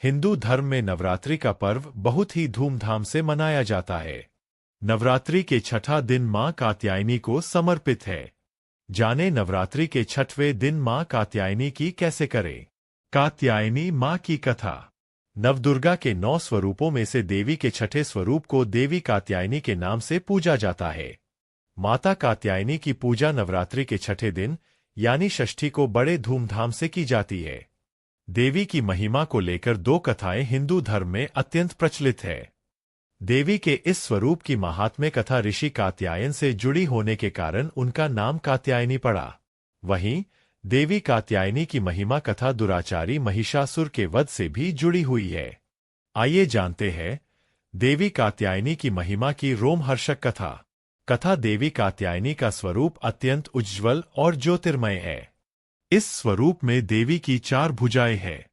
हिंदू धर्म में नवरात्रि का पर्व बहुत ही धूमधाम से मनाया जाता है। नवरात्रि के छठा दिन मां कात्यायनी को समर्पित है। जाने नवरात्रि के छठवें दिन मां कात्यायनी की कैसे करें। कात्यायनी मां की कथा। नवदुर्गा के 9 स्वरूपों में से देवी के छठे स्वरूप को देवी कात्यायनी के नाम से पूजा जाता है। माता कात्यायनी की पूजा नवरात्रि के छठे दिन यानी षष्ठी को बड़े धूमधाम से की जाती है। देवी की महिमा को लेकर 2 कथाएं हिंदू धर्म में अत्यंत प्रचलित है। देवी के इस स्वरूप की महात्म्य कथा ऋषि कात्यायन से जुड़ी होने के कारण उनका नाम कात्यायनी पड़ा। वहीं देवी कात्यायनी की महिमा कथा दुराचारी महिषासुर के वध से भी जुड़ी हुई है। आइए जानते हैं देवी कात्यायनी की महिमा की रोमहर्षक कथा। कथा देवी कात्यायनी का स्वरूप अत्यंत उज्ज्वल और ज्योतिर्मय है। इस स्वरूप में देवी की 4 भुजाएं हैं।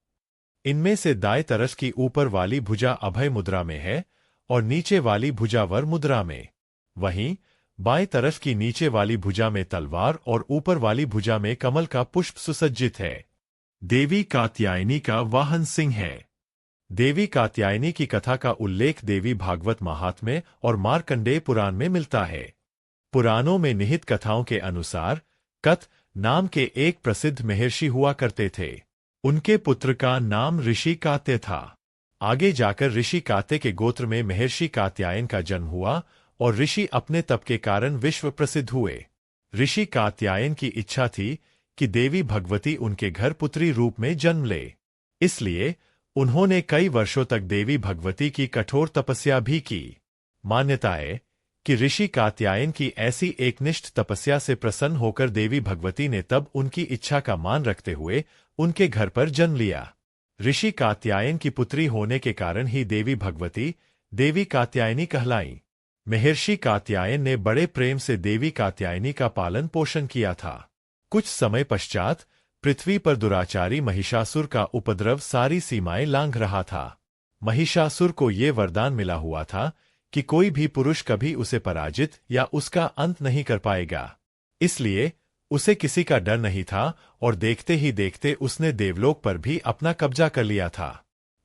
इनमें से दाएं तरफ की ऊपर वाली भुजा अभय मुद्रा में है और नीचे वाली भुजा वर मुद्रा में। वहीं बाएं तरफ की नीचे वाली भुजा में तलवार और ऊपर वाली भुजा में कमल का पुष्प सुसज्जित है। देवी कात्यायनी का वाहन सिंह है। देवी कात्यायनी की कथा का उल्लेख देवी भागवत महात्म्य और मार्कंडेय पुराण में मिलता है। पुराणों में निहित कथाओं के अनुसार कथ नाम के एक प्रसिद्ध महर्षि हुआ करते थे। उनके पुत्र का नाम ऋषि कात्य था। आगे जाकर ऋषि कात्य के गोत्र में महर्षि कात्यायन का जन्म हुआ और ऋषि अपने तप के कारण विश्व प्रसिद्ध हुए। ऋषि कात्यायन की इच्छा थी कि देवी भगवती उनके घर पुत्री रूप में जन्म ले। इसलिए उन्होंने कई वर्षों तक देवी भगवती की कठोर तपस्या भी की। मान्यता है कि ऋषि कात्यायन की ऐसी एकनिष्ठ तपस्या से प्रसन्न होकर देवी भगवती ने तब उनकी इच्छा का मान रखते हुए उनके घर पर जन्म लिया। ऋषि कात्यायन की पुत्री होने के कारण ही देवी भगवती देवी कात्यायनी कहलाईं। महर्षि कात्यायन ने बड़े प्रेम से देवी कात्यायनी का पालन पोषण किया था। कुछ समय पश्चात पृथ्वी पर दुराचारी महिषासुर का उपद्रव सारी सीमाएं लांघ रहा था। महिषासुर को ये वरदान मिला हुआ था कि कोई भी पुरुष कभी उसे पराजित या उसका अंत नहीं कर पाएगा। इसलिए उसे किसी का डर नहीं था और देखते ही देखते उसने देवलोक पर भी अपना कब्जा कर लिया था।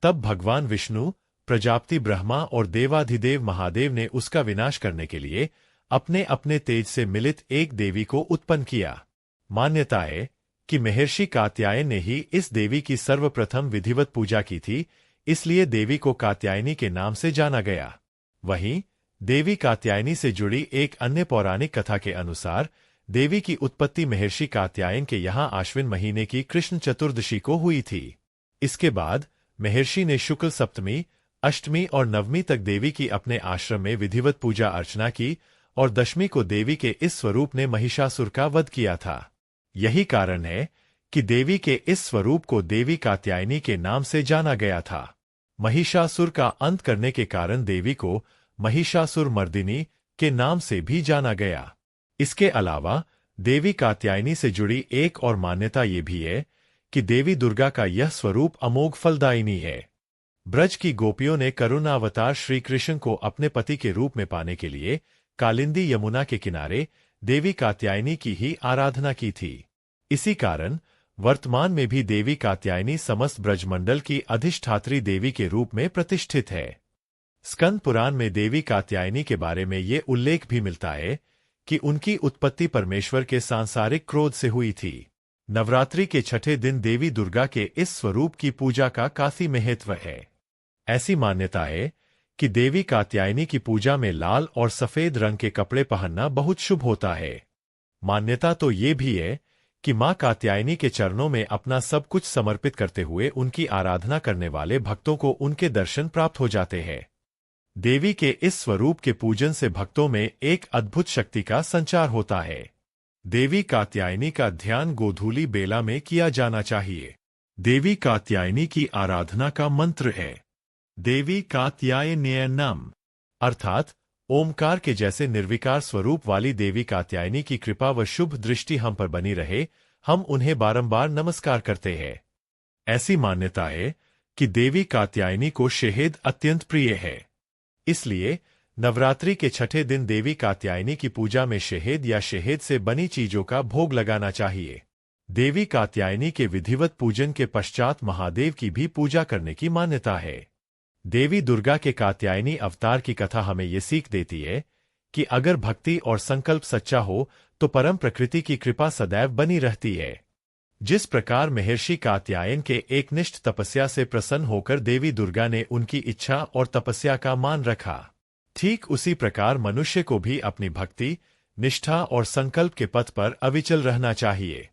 तब भगवान विष्णु, प्रजापति ब्रह्मा और देवाधिदेव महादेव ने उसका विनाश करने के लिए अपने अपने तेज से मिलित एक देवी को उत्पन्न किया। मान्यता है कि महर्षि कात्यायन ने ही इस देवी की सर्वप्रथम विधिवत पूजा की थी, इसलिए देवी को कात्यायनी के नाम से जाना गया। वहीं देवी कात्यायनी से जुड़ी एक अन्य पौराणिक कथा के अनुसार देवी की उत्पत्ति महर्षि कात्यायन के यहाँ आश्विन महीने की कृष्ण चतुर्दशी को हुई थी। इसके बाद महर्षि ने शुक्ल सप्तमी, अष्टमी और नवमी तक देवी की अपने आश्रम में विधिवत पूजा अर्चना की और दशमी को देवी के इस स्वरूप ने महिषासुर का वध किया था। यही कारण है कि देवी के इस स्वरूप को देवी कात्यायनी के नाम से जाना गया था। महिषासुर का अंत करने के कारण देवी को महिषासुर मर्दिनी के नाम से भी जाना गया। इसके अलावा देवी कात्यायनी से जुड़ी एक और मान्यता ये भी है कि देवी दुर्गा का यह स्वरूप अमोघ फलदायिनी है। ब्रज की गोपियों ने करुणावतार श्री कृष्ण को अपने पति के रूप में पाने के लिए कालिंदी यमुना के किनारे देवी कात्यायनी की ही आराधना की थी। इसी कारण वर्तमान में भी देवी कात्यायनी समस्त ब्रजमंडल की अधिष्ठात्री देवी के रूप में प्रतिष्ठित है। स्कंद पुराण में देवी कात्यायनी के बारे में ये उल्लेख भी मिलता है कि उनकी उत्पत्ति परमेश्वर के सांसारिक क्रोध से हुई थी। नवरात्रि के छठे दिन देवी दुर्गा के इस स्वरूप की पूजा का काफी महत्व है। ऐसी मान्यता है कि देवी कात्यायनी की पूजा में लाल और सफेद रंग के कपड़े पहनना बहुत शुभ होता है। मान्यता तो ये भी है कि मां कात्यायनी के चरणों में अपना सब कुछ समर्पित करते हुए उनकी आराधना करने वाले भक्तों को उनके दर्शन प्राप्त हो जाते हैं। देवी के इस स्वरूप के पूजन से भक्तों में एक अद्भुत शक्ति का संचार होता है। देवी कात्यायनी का ध्यान गोधूली बेला में किया जाना चाहिए। देवी कात्यायनी की आराधना का मंत्र है देवी कात्यायनीयनम, अर्थात ओमकार के जैसे निर्विकार स्वरूप वाली देवी कात्यायनी की कृपा व शुभ दृष्टि हम पर बनी रहे, हम उन्हें बारंबार नमस्कार करते हैं। ऐसी मान्यता है कि देवी कात्यायनी को शहद अत्यंत प्रिय है। इसलिए नवरात्रि के छठे दिन देवी कात्यायनी की पूजा में शहद या शहद से बनी चीजों का भोग लगाना चाहिए। देवी कात्यायनी के विधिवत पूजन के पश्चात महादेव की भी पूजा करने की मान्यता है। देवी दुर्गा के कात्यायनी अवतार की कथा हमें ये सीख देती है कि अगर भक्ति और संकल्प सच्चा हो तो परम प्रकृति की कृपा सदैव बनी रहती है। जिस प्रकार महर्षि कात्यायन के एकनिष्ठ तपस्या से प्रसन्न होकर देवी दुर्गा ने उनकी इच्छा और तपस्या का मान रखा, ठीक उसी प्रकार मनुष्य को भी अपनी भक्ति, निष्ठा और संकल्प के पथ पर अविचल रहना चाहिए।